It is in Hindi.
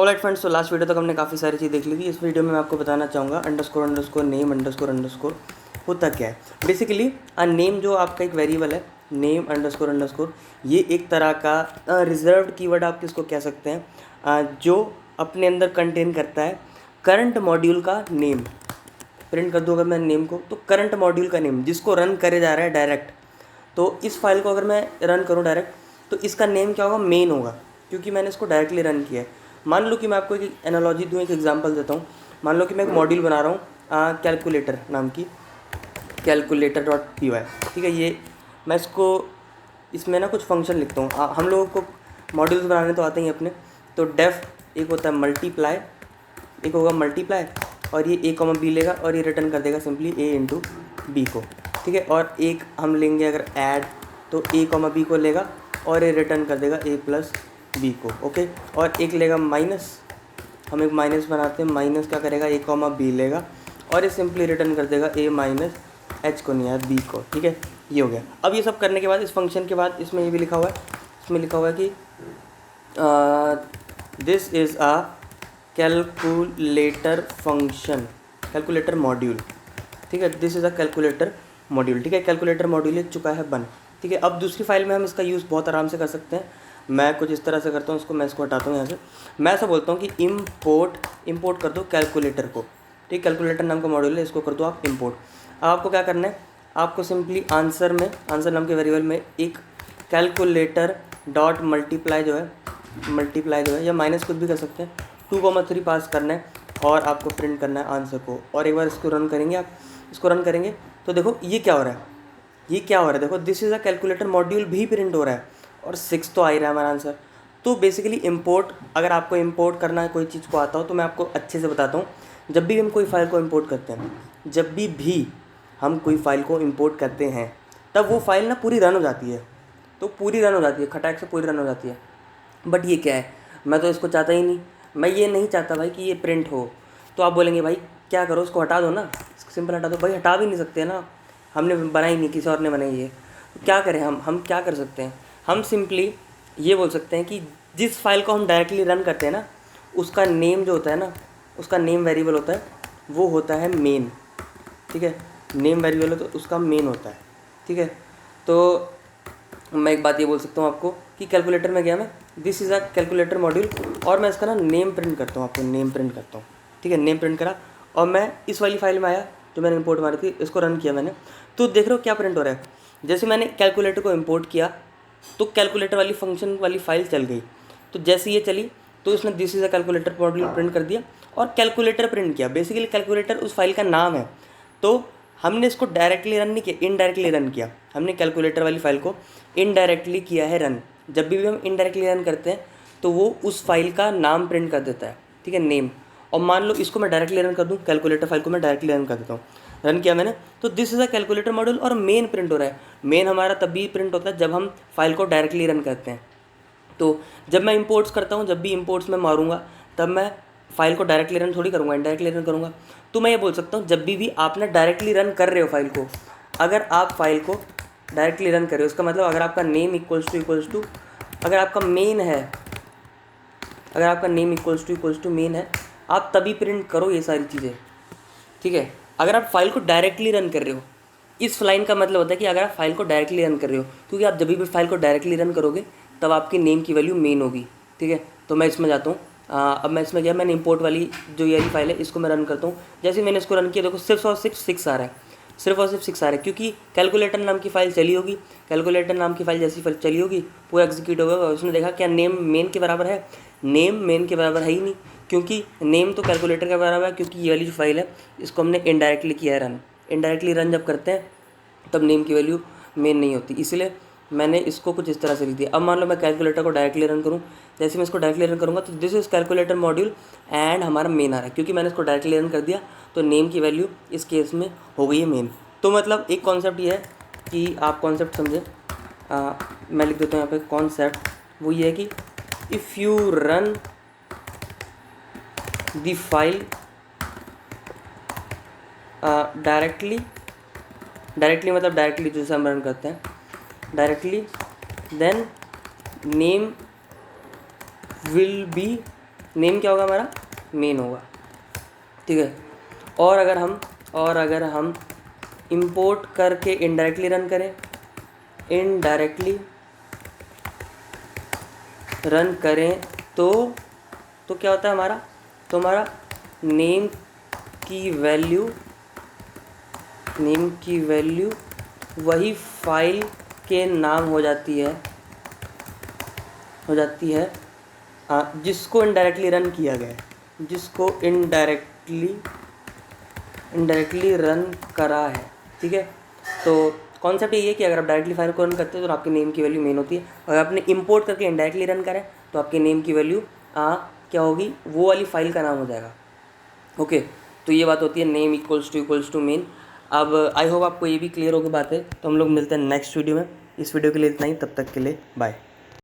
ऑलराइट फ्रेंड्स, तो लास्ट वीडियो तक हमने काफ़ी सारी चीज़ देख ली थी। इस वीडियो में मैं आपको बताना चाहूँगा underscore underscore name underscore underscore होता क्या है। बेसिकली नेम जो आपका एक वेरिएबल है, नेम अंडरस्कोर अंडरस्कोर, ये एक तरह का रिजर्व्ड कीवर्ड आप किसको कह सकते हैं, जो अपने अंदर कंटेन करता है करंट मॉड्यूल का नेम। प्रिंट कर दूँ अगर मैं नेम को, तो करंट मॉड्यूल का नेम जिसको रन करे जा रहा है डायरेक्ट। तो इस फाइल को अगर मैं रन करूँ डायरेक्ट, तो इसका नेम क्या होगा, मेन होगा, क्योंकि मैंने इसको डायरेक्टली रन किया है। मान लो कि मैं आपको एक एनालॉजी दूँ, एक एग्जांपल देता हूँ। मान लो कि मैं एक मॉड्यूल बना रहा हूँ कैलकुलेटर नाम की, कैलकुलेटर डॉट पी वाई, ठीक है। ये मैं इसमें ना कुछ फंक्शन लिखता हूँ। हम लोगों को मॉड्यूल्स बनाने तो आते ही अपने। तो डेफ एक होता है मल्टीप्लाई, एक होगा मल्टीप्लाई, और ये ए कॉमा बी लेगा और ये रिटर्न कर देगा सिंपली ए इंटू बी को, ठीक है। और एक हम लेंगे अगर ऐड, तो ए कॉमा बी को लेगा और ये रिटर्न कर देगा ए प्लस बी को, ओके। और एक लेगा माइनस, हम एक माइनस बनाते हैं, माइनस क्या करेगा, ए कॉमा बी लेगा और ये सिंपली रिटर्न कर देगा ए माइनस एच को नहीं यार बी को, ठीक है। ये हो गया। अब ये सब करने के बाद, इस फंक्शन के बाद इसमें ये भी लिखा हुआ है, इसमें लिखा हुआ है कि this is a calculator function, calculator module, ठीक है। This is a calculator module, ठीक है। कैलकुलेटर मॉड्यूल लिख चुका है बन, ठीक है। अब दूसरी फाइल में हम इसका यूज़ बहुत आराम से कर सकते हैं। मैं कुछ इस तरह से करता हूँ, मैं इसको हटाता हूँ यहाँ से। मैं ऐसा बोलता हूँ कि इम्पोर्ट कर दो कैलकुलेटर को, ठीक। कैलकुलेटर नाम का मॉड्यूल है, इसको कर दो आप इम्पोर्ट। अब आपको क्या करना है, आपको सिंपली आंसर में, आंसर नाम के वेरिएबल में एक कैलकुलेटर डॉट मल्टीप्लाई जो है या माइनस कुछ भी कर सकते हैं, 2,3 पास करना है और आपको प्रिंट करना है आंसर को। और एक बार इसको रन करेंगे, आप इसको रन करेंगे तो देखो ये क्या हो रहा है, देखो this is a calculator module भी प्रिंट हो रहा है और 6 तो आ ही रहा है हमारा आंसर। तो बेसिकली इम्पोर्ट, अगर आपको इम्पोर्ट करना है, कोई चीज़ को आता हो, तो मैं आपको अच्छे से बताता हूँ। जब भी हम कोई फाइल को इम्पोर्ट करते हैं, तब वो फाइल ना पूरी रन हो जाती है, खटाक से पूरी रन हो जाती है। बट ये क्या है, मैं तो इसको चाहता ही नहीं, मैं ये नहीं चाहता भाई कि ये प्रिंट हो। तो आप बोलेंगे भाई क्या करो, उसको हटा दो ना, सिंपल हटा दो। भाई हटा भी नहीं सकते ना, हमने बनाई नहीं, किसी और ने बनाई है। तो क्या करें हम क्या कर सकते हैं, हम सिंपली ये बोल सकते हैं कि जिस फाइल को हम डायरेक्टली रन करते हैं ना, उसका नेम जो होता है ना, उसका नेम वेरिएबल होता है, वो होता है मेन, ठीक है। नेम वेरिएबल है तो उसका मेन होता है, ठीक है। तो मैं एक बात ये बोल सकता हूँ आपको कि कैलकुलेटर में गया मैं, this is a calculator module, और मैं इसका ना नेम प्रिंट करता हूँ, आपको नेम प्रिंट करता हूँ, ठीक है। नेम प्रिंट करा और मैं इस वाली फाइल में आया जो मैंने इंपोर्ट मारी थी, इसको रन किया मैंने। तो देख रहे हो क्या प्रिंट हो रहा है, जैसे मैंने कैलकुलेटर को इंपोर्ट किया तो कैलकुलेटर वाली फंक्शन वाली फाइल चल गई। तो जैसे ये चली तो इसने this is a calculator module print कर दिया और कैलकुलेटर प्रिंट किया। बेसिकली कैलकुलेटर उस फाइल का नाम है, तो हमने इसको डायरेक्टली रन नहीं किया, इनडायरेक्टली रन किया। हमने कैलकुलेटर वाली फाइल को इनडायरेक्टली किया है रन। जब भी हम इनडायरेक्टली रन करते हैं तो वो उस फाइल का नाम प्रिंट कर देता है, ठीक है, नेम। और मान लो इसको मैं डायरेक्टली रन कर दूँ, कैलकुलेटर फाइल को मैं डायरेक्टली रन कर देता हूँ, रन किया मैंने, तो this is a calculator module और मेन प्रिंट हो रहा है। मेन हमारा तब भी प्रिंट होता है जब हम फाइल को डायरेक्टली रन करते हैं। तो जब मैं इंपोर्ट्स करता हूँ, जब भी इंपोर्ट्स में मारूंगा, तब मैं फाइल को डायरेक्टली रन थोड़ी करूँगा, इनडायरेक्टली रन करूँगा। तो मैं ये बोल सकता हूँ, जब भी आप ना डायरेक्टली रन कर रहे हो फाइल को, अगर आप फाइल को डायरेक्टली रन कर रहे हो, इसका मतलब अगर आपका नेम इक्वल्स टू अगर आपका मेन है, अगर आपका नेम इक्वल्स टू मेन है, आप तभी प्रिंट करो ये सारी चीज़ें, ठीक है। अगर आप फाइल को डायरेक्टली रन कर रहे हो, इस लाइन का मतलब होता है कि अगर आप फाइल को डायरेक्टली रन कर रहे हो, क्योंकि आप जब भी फाइल को डायरेक्टली रन करोगे तब आपकी नेम की वैल्यू मेन होगी, ठीक है। तो मैं इसमें जाता हूँ, अब मैं इसमें गया, मैंने इंपोर्ट वाली जो ये फाइल है इसको मैं रन करता हूँ। जैसे मैंने इसको रन किया, देखो सिर्फ और सिर्फ 6 आ रहा है, सिर्फ और सिर्फ 6 आ रहा है, क्योंकि कैलकुलेटर नाम की फ़ाइल चली होगी। कैलकुलेटर नाम की फ़ाइल जैसी फाइल चली होगी, पूरा एग्जीक्यूट होगा और उसने देखा क्या नेम मेन के बराबर है, नेम मेन के बराबर है ही नहीं, क्योंकि नेम तो कैलकुलेटर के बराबर है। क्योंकि ये वाली जो फाइल है इसको हमने इनडायरेक्टली किया है रन। इनडायरेक्टली रन जब करते हैं तब नेम की वैल्यू मेन नहीं होती, इसलिए मैंने इसको कुछ इस तरह से लिख दिया। अब मान लो मैं कैलकुलेटर को डायरेक्टली रन करूँ, जैसे मैं इसको डायरेक्टली रन करूँगा तो this is calculator module and हमारा मेन आ रहा है, क्योंकि मैंने इसको डायरेक्टली रन कर दिया तो नेम की वैल्यू इस केस में हो गई है मेन। तो मतलब एक कॉन्सेप्ट ये है कि आप कॉन्सेप्ट समझें, मैं लिख देता हूँ यहाँ पे कॉन्सेप्ट, वो ये है कि if you run the file directly मतलब डायरेक्टली जैसे हम रन करते हैं directly, then name will be name क्या होगा हमारा, मेन होगा, ठीक है। और अगर हम इंपोर्ट करके इनडायरेक्टली रन करें, इनडायरेक्टली रन करें तो क्या होता है हमारा, तो हमारा नेम की वैल्यू वही फाइल के नाम हो जाती है जिसको इनडायरेक्टली रन किया गया है, जिसको इनडायरेक्टली रन करा है, ठीक है। तो कॉन्सेप्ट यही है कि अगर आप डायरेक्टली फाइल को रन करते हो तो आपके नेम की वैल्यू मेन होती है, अगर आपने इंपोर्ट करके इनडायरेक्टली रन करा है तो आपके नेम की वैल्यू क्या होगी, वो वाली फाइल का नाम हो जाएगा। ओके, तो ये बात होती है नेम इक्वल्स टू मेन। अब आई होप आपको ये भी क्लियर होगी बातें। तो हम लोग मिलते हैं नेक्स्ट वीडियो में। इस वीडियो के लिए इतना ही, तब तक के लिए बाय।